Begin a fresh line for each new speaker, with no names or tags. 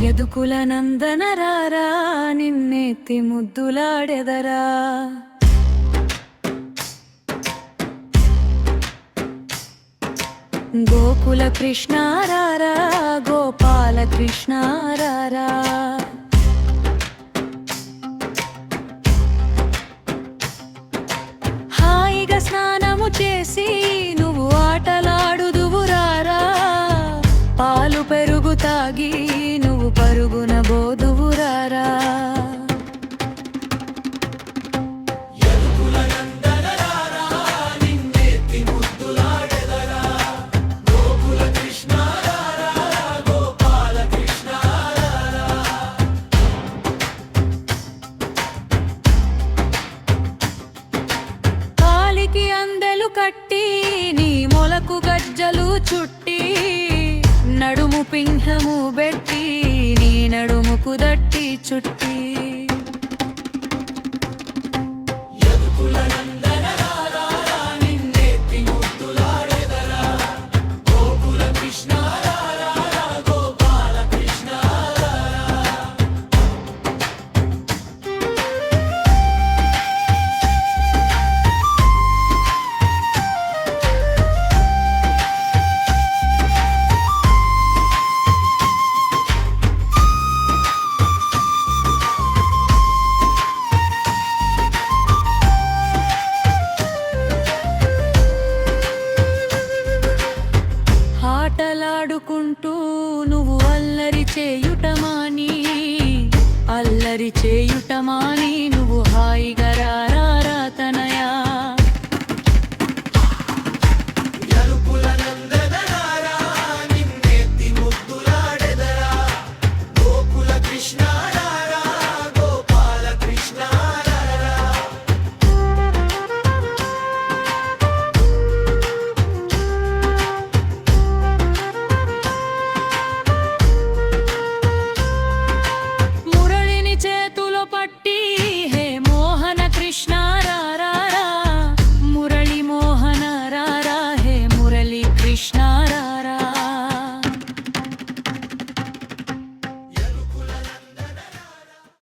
యదుకుల నందనరారా నిన్నెత్తి ముద్దులాడెదరా. గోకుల కృష్ణారారా గోపాల కృష్ణారారా. హాయిగా స్నానము చేసి నువ్వు ఆటలాడుదువురారా. పాలు పెరుగు తాగి నువ్వు పరుగున బోదువురారా. కాలికి అందెలు కట్టి నీ మొలకు గజ్జలు చుట్టి నడుము పింహము బెట్టి నీ నడుముకు దట్టి చుట్టి